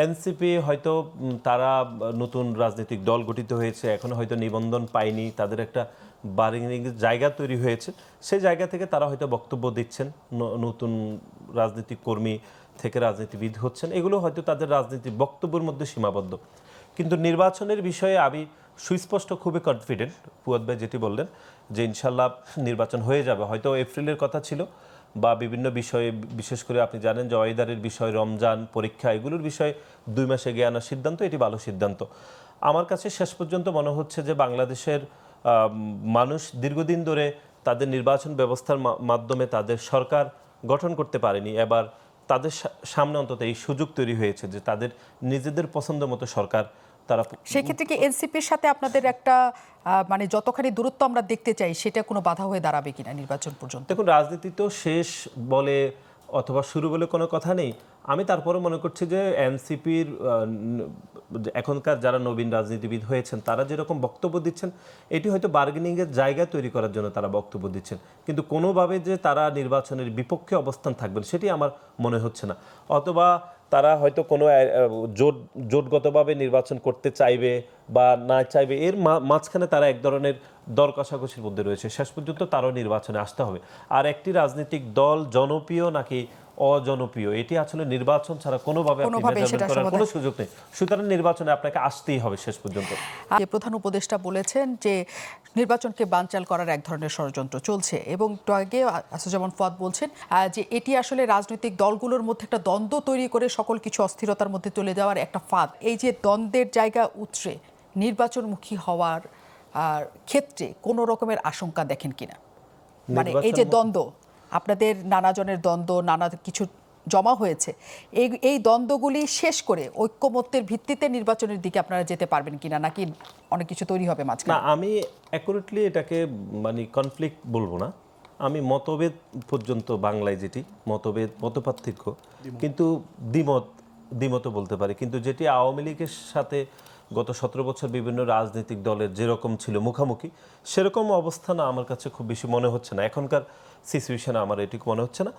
NCP হয়তো তারা নতুন রাজনৈতিক দল গঠিত হয়েছে, এখনো হয়তো নিবন্ধন পায়নি, তাদের একটা বার্গেনিং জায়গা তৈরি হয়েছে, সেই জায়গা থেকে তারা হয়তো বক্তব্য দিচ্ছেন, নতুন রাজনৈতিক কর্মী থেকে রাজনীতিবিদ হচ্ছেন, এগুলো হয়তো তাদের রাজনীতির বক্তব্যের মধ্যে সীমাবদ্ধ। কিন্তু নির্বাচনের বিষয়ে আমি সুস্পষ্ট খুবই কনফিডেন্ট, ফুয়াদ ভাই যেটি বললেন যে ইনশাল্লাহ নির্বাচন হয়ে যাবে, হয়তো এপ্রিলের কথা ছিল বা বিভিন্ন বিষয়ে, বিশেষ করে আপনি জানেন যে ওয়েদারের বিষয়, রমজান, পরীক্ষা, এগুলোর বিষয়ে 2 মাসে এগিয়ে আনার সিদ্ধান্ত, এটি ভালো সিদ্ধান্ত। আমার কাছে শেষ পর্যন্ত মনে হচ্ছে যে বাংলাদেশের মানুষ দীর্ঘদিন ধরে তাদের নির্বাচন ব্যবস্থার মাধ্যমে তাদের সরকার গঠন করতে পারেনি। এবার তাদের সামনে অন্তত এই সুযোগ তৈরি হয়েছে যে তাদের নিজেদের পছন্দ মতো সরকার তারা। সেক্ষেত্রে কি এনসিপির সাথে আপনাদের একটা মানে যতখানি দূরত্ব আমরা দেখতে চাই সেটা কোনো বাধা হয়ে দাঁড়াবে কিনা নির্বাচন পর্যন্ত? দেখুন, রাজনীতি তো শেষ বলে অথবা শুরু বলে কোনো কথা নেই। আমি তারপরে মনে করছি যে এনসিপির এখনকার যারা নবীন রাজনীতিবিদ হয়েছেন তারা যেরকম বক্তব্য দিচ্ছেন, এটি হয়তো বার্গেনিংয়ের জায়গা তৈরি করার জন্য তারা বক্তব্য দিচ্ছেন, কিন্তু কোনোভাবে যে তারা নির্বাচনের বিপক্ষে অবস্থান থাকবেন সেটি আমার মনে হচ্ছে না। অথবা তারা হয়তো কোনো জোটগতভাবে নির্বাচন করতে চাইবে বা না চাইবে, এর মাঝখানে তারা এক ধরনের দর কষাকষির মধ্যে রয়েছে। শেষ পর্যন্ত তারও নির্বাচনে আসতে হবে। আর একটি রাজনৈতিক দল জনপ্রিয় নাকি অজনপ্রিয়, এটি আসলে নির্বাচন ছাড়া কোনোভাবে আপনি মেজারমেন্ট করার কোনো সুযোগ নেই। সুতরাং নির্বাচনে আপনাকে আসতেই হবে শেষ পর্যন্ত। প্রধান উপদেষ্টা বলেছেন যে নির্বাচনকে বানচাল করার এক ধরনের ষড়যন্ত্র চলছে, এবং একটু আগে আসিফুজ্জামান ফুয়াদ বলছেন যে এটি আসলে রাজনৈতিক দলগুলোর মধ্যে একটা দ্বন্দ্ব তৈরি করে সকল কিছু অস্থিরতার মধ্যে চলে যাওয়ার একটা ফাঁদ। এই যে দ্বন্দ্বের জায়গা উৎসে নির্বাচনমুখী হওয়ার ক্ষেত্রে কোনো রকমের আশঙ্কা দেখেন কিনা? মানে এই যে দ্বন্দ্ব, আপনাদের নানাজনের দ্বন্দ্ব, নানা কিছু জমা হয়েছে, এই দ্বন্দ্বগুলি শেষ করে ঐক্যমত্যের ভিত্তিতে নির্বাচনের দিকে আপনারা যেতে পারবেন কিনা, নাকি অনেক কিছু তৈরি হবে মাঝখানে? না, আমি অ্যাকুরেটলি এটাকে মানে কনফ্লিক্ট বলবো না, আমি মতভেদ পর্যন্ত, বাংলায় যেটি মতভেদ, মতপার্থক্য, কিন্তু দ্বিমতও বলতে পারি। কিন্তু যেটি আওয়ামী লীগের সাথে গত 17 বছর বিভিন্ন রাজনৈতিক দলের যেরকম ছিল মুখামুখি, সেরকম অবস্থান আমার কাছে খুব বেশি মনে হচ্ছে না। এখনকার সিচুয়েশনে আমার এটি মনে হচ্ছে না।